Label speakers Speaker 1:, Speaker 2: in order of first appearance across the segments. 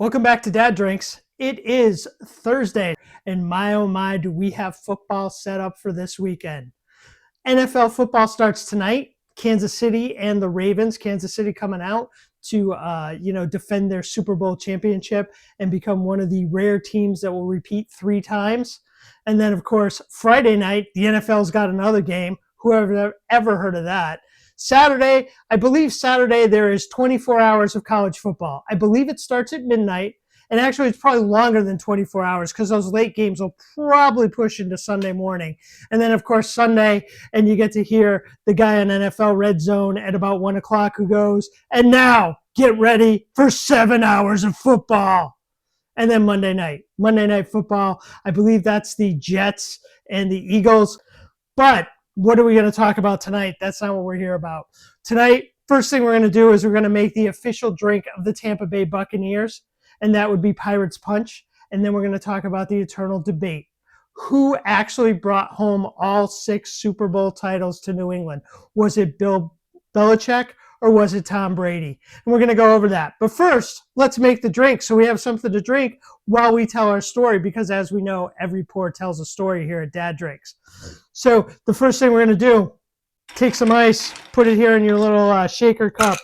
Speaker 1: Welcome back to Dad Drinks. It is Thursday, and my oh my, do we have football set up for this weekend. NFL football starts tonight. Kansas City and the Ravens. Kansas City coming out to defend their Super Bowl championship and become one of the rare teams that will repeat 3 times. And then, of course, Friday night, the NFL's got another game. Whoever ever heard of that? Saturday, there is 24 hours of college football. I believe it starts at midnight. And actually, it's probably longer than 24 hours because those late games will probably push into Sunday morning. And then, of course, Sunday, and you get to hear the guy on NFL Red Zone at about 1 o'clock who goes, and now get ready for 7 hours of football. And then Monday Night Football. I believe that's the Jets and the Eagles. But what are we going to talk about tonight? That's not what we're here about. Tonight, first thing we're going to do is we're going to make the official drink of the Tampa Bay Buccaneers, and that would be Pirates Punch. And then we're going to talk about the eternal debate. Who actually brought home all 6 Super Bowl titles to New England? Was it Bill Belichick or was it Tom Brady? And we're going to go over that. But first, let's make the drink so we have something to drink while we tell our story, because as we know, every pour tells a story here at Dad Drinks. So the first thing we're going to do, take some ice, put it here in your little shaker cup.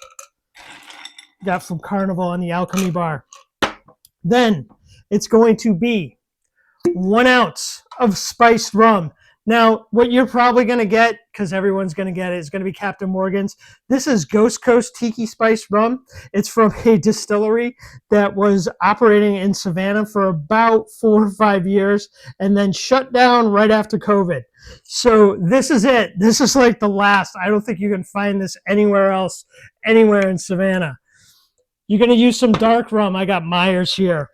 Speaker 1: Got from Carnival and the Alchemy Bar. Then it's going to be 1 ounce of spiced rum. Now, what you're probably going to get, because everyone's going to get it, is going to be Captain Morgan's. This is Ghost Coast Tiki Spiced Rum. It's from a distillery that was operating in Savannah for about 4 or 5 years and then shut down right after COVID. So this is it. This is like the last. I don't think you can find this anywhere else, anywhere in Savannah. You're going to use some dark rum. I got Myers here.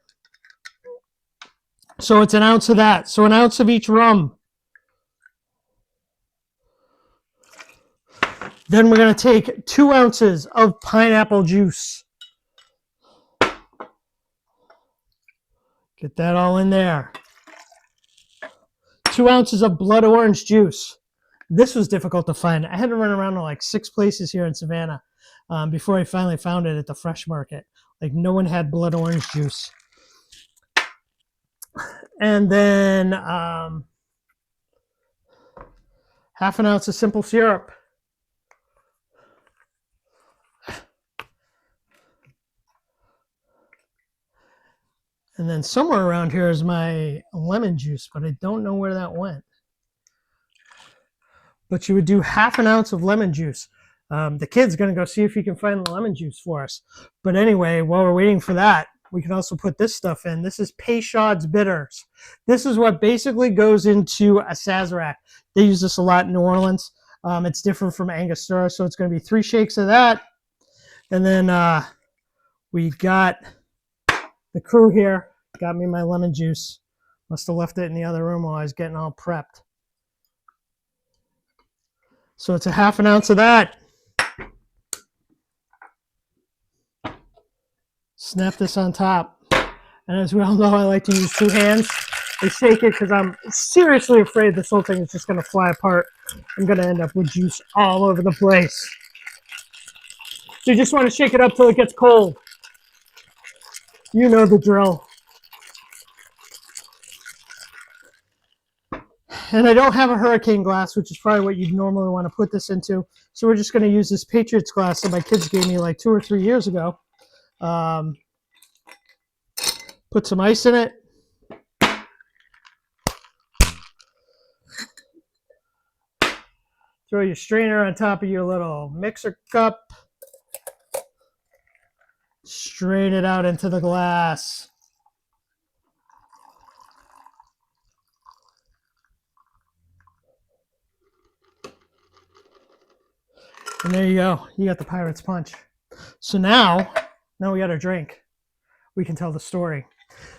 Speaker 1: So it's 1 ounce of that. So 1 ounce of each rum. Then we're going to take 2 ounces of pineapple juice. Get that all in there. 2 ounces of blood orange juice. This was difficult to find. I had to run around to like 6 places here in Savannah before I finally found it at the fresh market. Like, no one had blood orange juice. And then half an ounce of simple syrup. And then somewhere around here is my lemon juice, but I don't know where that went. But you would do half an ounce of lemon juice. The kid's going to go see if he can find the lemon juice for us. But anyway, while we're waiting for that, we can also put this stuff in. This is Peychaud's Bitters. This is what basically goes into a Sazerac. They use this a lot in New Orleans. It's different from Angostura, so it's going to be 3 shakes of that. And then we got the crew here. Got me my lemon juice. Must have left it in the other room while I was getting all prepped. So it's a half an ounce of that. Snap this on top. And as we all know, I like to use 2 hands. I shake it because I'm seriously afraid this whole thing is just going to fly apart. I'm going to end up with juice all over the place. So you just want to shake it up till it gets cold. You know the drill. And I don't have a hurricane glass, which is probably what you'd normally want to put this into. So we're just going to use this Patriots glass that my kids gave me like 2 or 3 years ago. Put some ice in it. Throw your strainer on top of your little mixer cup. Strain it out into the glass. And there you go. You got the Pirates Punch. So now we got our drink. We can tell the story.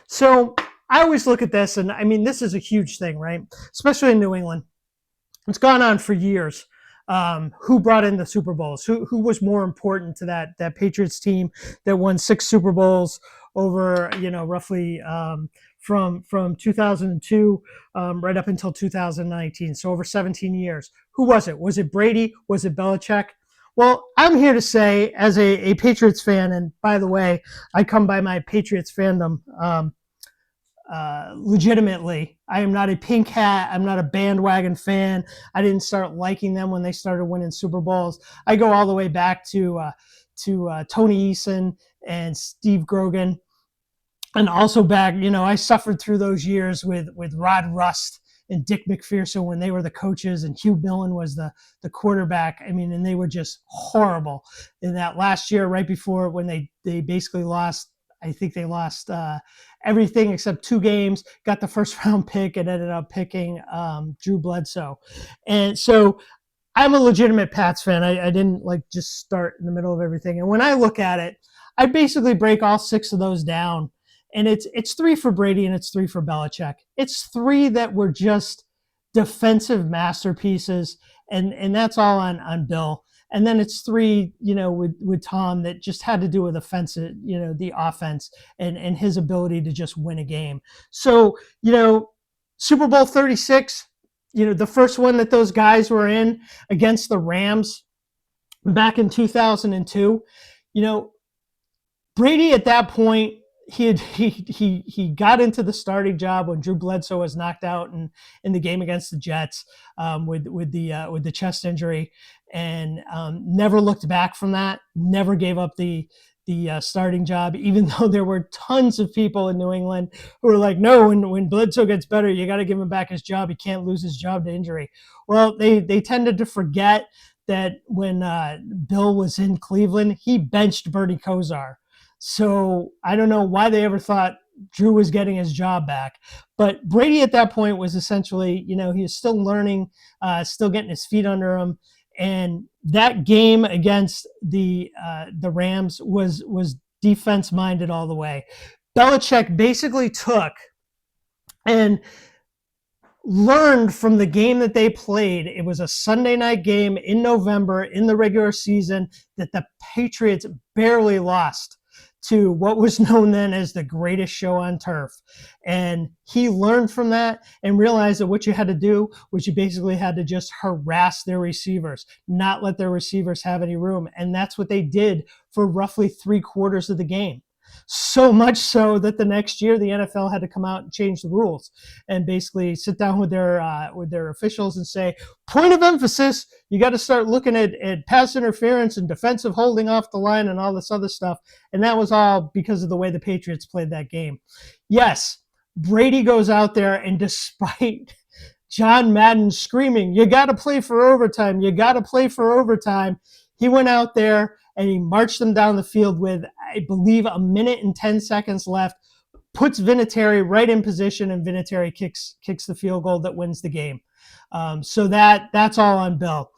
Speaker 1: So I always look at this, and I mean, this is a huge thing, right? Especially in New England. It's gone on for years. Who brought in the Super Bowls? Who was more important to that Patriots team that won 6 Super Bowls over, roughly from 2002 right up until 2019, so over 17 years. Who was it? Was it Brady? Was it Belichick? Well, I'm here to say, as a Patriots fan, and by the way, I come by my Patriots fandom legitimately. I am not a pink hat. I'm not a bandwagon fan. I didn't start liking them when they started winning Super Bowls. I go all the way back to Tony Eason and Steve Grogan, and also back, I suffered through those years with Rod Rust and Dick McPherson when they were the coaches, and Hugh Millen was the quarterback. I mean, and they were just horrible in that last year, right before when they basically lost. I think they lost everything except 2 games, got the first round pick, and ended up picking Drew Bledsoe. And so I'm a legitimate Pats fan. I didn't like just start in the middle of everything. And when I look at it, I basically break all 6 of those down. And it's 3 for Brady and it's 3 for Belichick. It's 3 that were just defensive masterpieces, and that's all on Bill. And then it's 3, with Tom, that just had to do with offensive, the offense and his ability to just win a game. So, Super Bowl 36, the first one that those guys were in against the Rams back in 2002, Brady at that point, he got into the starting job when Drew Bledsoe was knocked out in the game against the Jets with the chest injury, and never looked back from that. Never gave up the starting job, even though there were tons of people in New England who were like, no, when Bledsoe gets better, you got to give him back his job. He can't lose his job to injury. Well, they tended to forget that when Bill was in Cleveland, he benched Bernie Kosar. So I don't know why they ever thought Drew was getting his job back. But Brady at that point was essentially, he was still learning, still getting his feet under him. And that game against the Rams was defense minded all the way. Belichick basically took and learned from the game that they played. It was a Sunday night game in November in the regular season that the Patriots barely lost to what was known then as the greatest show on turf. And he learned from that and realized that what you had to do was you basically had to just harass their receivers, not let their receivers have any room. And that's what they did for roughly 3/4 of the game. So much so that the next year the NFL had to come out and change the rules and basically sit down with their officials and say, point of emphasis, you got to start looking at pass interference and defensive holding off the line and all this other stuff. And that was all because of the way the Patriots played that game. Yes, Brady goes out there, and despite John Madden screaming, you got to play for overtime, you got to play for overtime, he went out there and he marched them down the field with, I believe, 1 minute and 10 seconds left, puts Vinatieri right in position, and Vinatieri kicks the field goal that wins the game. So that's all on Bill.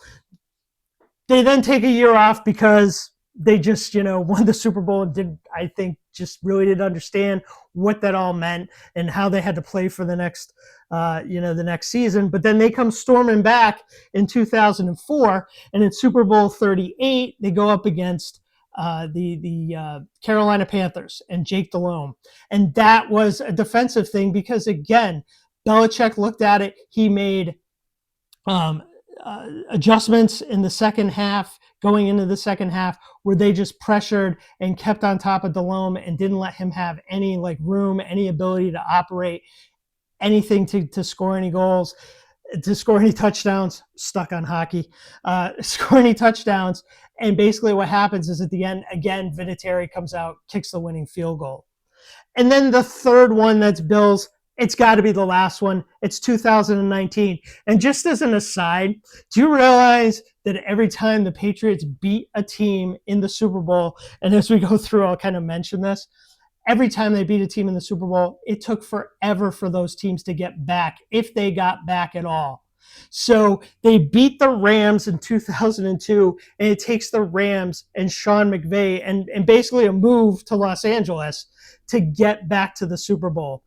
Speaker 1: They then take a year off because they just, won the Super Bowl and I think, just really didn't understand what that all meant and how they had to play for the next season. But then they come storming back in 2004, and in Super Bowl 38, they go up against the Carolina Panthers and Jake Delhomme. And that was a defensive thing because, again, Belichick looked at it. He made adjustments in the second half, going into the second half, where they just pressured and kept on top of Delhomme and didn't let him have any room, any ability to operate, anything to score any goals, to score any touchdowns. Stuck on hockey, score any touchdowns. And basically what happens is at the end, again, Vinatieri comes out, kicks the winning field goal. And then the third one that's Bills, it's got to be the last one. It's 2019. And just as an aside, do you realize that every time the Patriots beat a team in the Super Bowl, and as we go through, I'll kind of mention this, every time they beat a team in the Super Bowl, it took forever for those teams to get back, if they got back at all. So they beat the Rams in 2002, and it takes the Rams and Sean McVay and basically a move to Los Angeles to get back to the Super Bowl.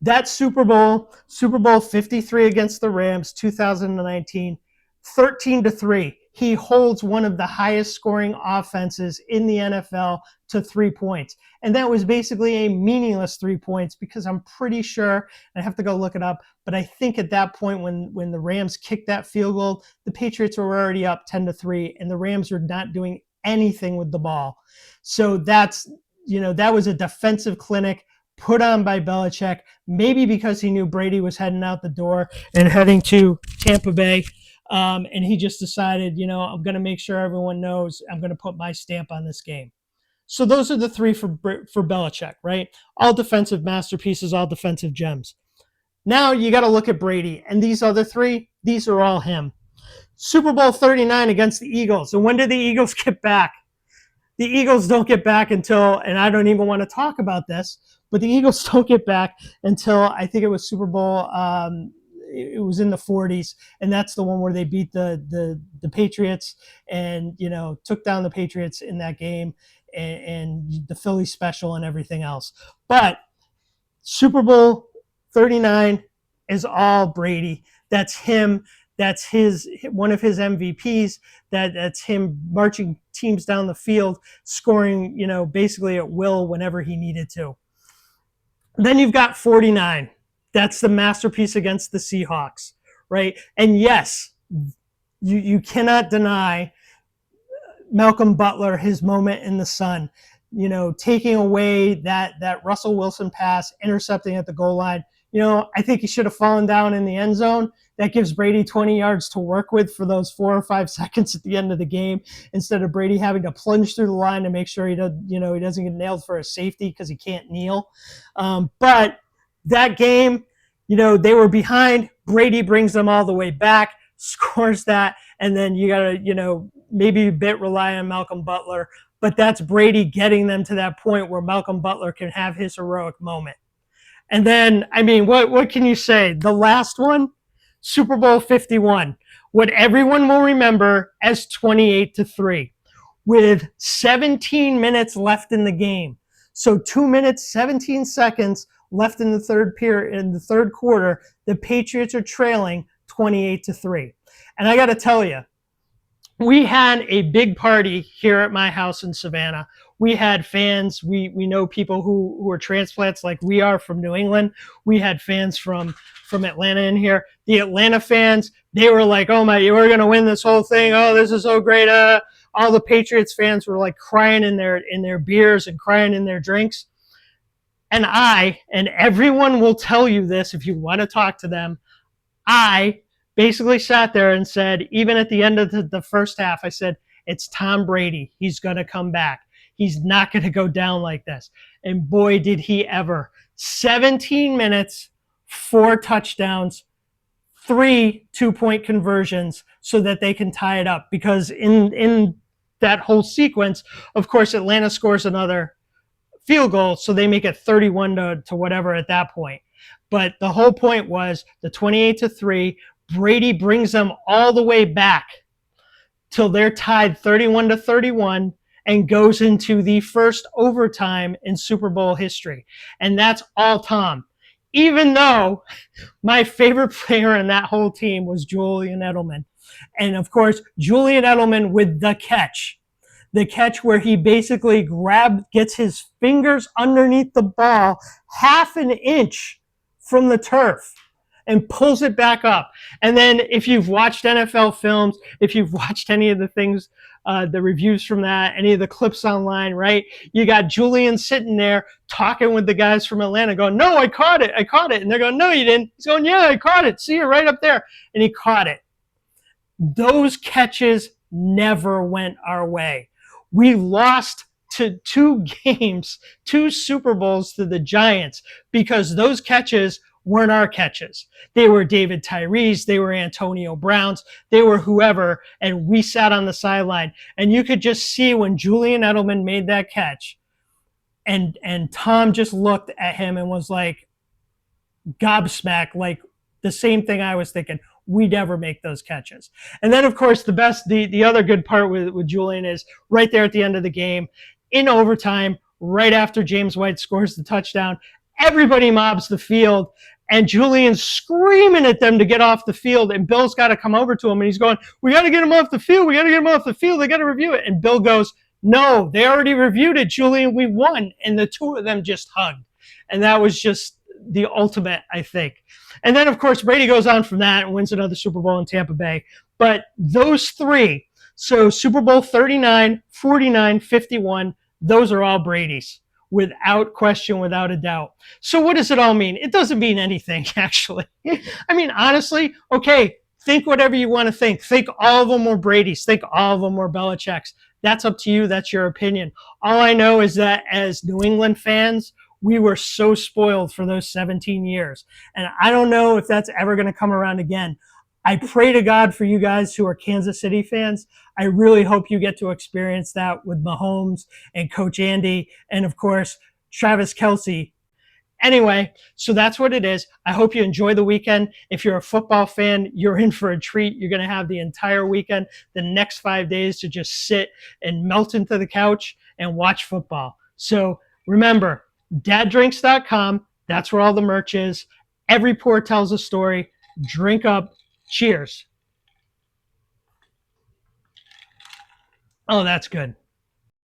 Speaker 1: That Super Bowl 53 against the Rams, 2019, 13-3. he holds one of the highest scoring offenses in the NFL to 3 points. And that was basically a meaningless 3 points because I'm pretty sure, I have to go look it up, but I think at that point when the Rams kicked that field goal, the Patriots were already up 10-3 and the Rams were not doing anything with the ball. So that was a defensive clinic put on by Belichick, maybe because he knew Brady was heading out the door and heading to Tampa Bay. And he just decided, I'm going to make sure everyone knows I'm going to put my stamp on this game. So those are the three for Belichick, right? All defensive masterpieces, all defensive gems. Now you got to look at Brady. And these other three, these are all him. Super Bowl 39 against the Eagles. And when did the Eagles get back? The Eagles don't get back until, and I don't even want to talk about this, but the Eagles don't get back until I think it was Super Bowl, it was in the 40s, and that's the one where they beat the Patriots and, took down the Patriots in that game and the Philly special and everything else. But Super Bowl 39 is all Brady. That's him. That's one of his MVPs. That's him marching teams down the field, scoring, basically at will whenever he needed to. Then you've got 49. That's the masterpiece against the Seahawks, right? And yes, you cannot deny Malcolm Butler, his moment in the sun, taking away that Russell Wilson pass, intercepting at the goal line. I think he should have fallen down in the end zone. That gives Brady 20 yards to work with for those 4 or 5 seconds at the end of the game, instead of Brady having to plunge through the line to make sure he doesn't get nailed for a safety because he can't kneel. But that game, they were behind. Brady brings them all the way back, scores that, and then you got to, maybe a bit rely on Malcolm Butler. But that's Brady getting them to that point where Malcolm Butler can have his heroic moment. And then, what can you say? The last one, Super Bowl 51, what everyone will remember as 28-3, with 17 minutes left in the game. So 2 minutes, 17 seconds left in the third quarter. The Patriots are trailing 28-3. And I got to tell you, we had a big party here at my house in Savannah. We had fans. We know people who are transplants like we are from New England. We had fans from Atlanta in here. The Atlanta fans, they were like, oh my, we're going to win this whole thing. Oh, this is so great. All the Patriots fans were like crying in their beers and crying in their drinks. And everyone will tell you this if you want to talk to them, I basically sat there and said, even at the end of the first half, I said, it's Tom Brady. He's going to come back. He's not going to go down like this. And boy, did he ever. 17 minutes, 4 touchdowns, 3 2-point conversions so that they can tie it up. Because in that whole sequence, of course, Atlanta scores another field goal, so they make it 31 to whatever at that point. But the whole point was the 28-3, Brady brings them all the way back till they're tied 31-31 and goes into the first overtime in Super Bowl history. And that's all Tom. Even though my favorite player in that whole team was Julian Edelman. And of course, Julian Edelman with the catch where he basically gets his fingers underneath the ball half an inch from the turf and pulls it back up. And then if you've watched NFL films, if you've watched any of the things, the reviews from that, any of the clips online, right? You got Julian sitting there talking with the guys from Atlanta going, no, I caught it. And they're going, no, you didn't. He's going, yeah, I caught it. See it right up there. And he caught it. Those catches never went our way. We lost to 2 games, 2 Super Bowls to the Giants because those catches weren't our catches. They were David Tyree's, they were Antonio Brown's, they were whoever, and we sat on the sideline. And you could just see when Julian Edelman made that catch, and Tom just looked at him and was like gobsmacked, like the same thing I was thinking. We'd never make those catches. And then, of course, the other good part with Julian is right there at the end of the game, in overtime, right after James White scores the touchdown, everybody mobs the field, and Julian's screaming at them to get off the field, and Bill's got to come over to him, and he's going, we got to get him off the field. We got to get him off the field. They got to review it. And Bill goes, no, they already reviewed it, Julian. We won. And the two of them just hugged. And that was just the ultimate, I think. And then, of course, Brady goes on from that and wins another Super Bowl in Tampa Bay. But those three, so Super Bowl 39, 49, 51, those are all Brady's, without question, without a doubt. So what does it all mean? It doesn't mean anything, actually. I mean, honestly, okay, think whatever you want to think. Think all of them were Brady's. Think all of them were Belichick's. That's up to you. That's your opinion. All I know is that as New England fans, we were so spoiled for those 17 years. And I don't know if that's ever going to come around again. I pray to God for you guys who are Kansas City fans. I really hope you get to experience that with Mahomes and Coach Andy and, of course, Travis Kelce. Anyway, so that's what it is. I hope you enjoy the weekend. If you're a football fan, you're in for a treat. You're going to have the entire weekend, the next 5 days, to just sit and melt into the couch and watch football. So remember, DadDrinks.com. That's where all the merch is. Every pour tells a story. Drink up. Cheers. Oh, that's good.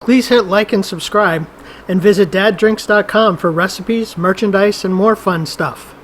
Speaker 1: Please hit like and subscribe, and visit DadDrinks.com for recipes, merchandise, and more fun stuff.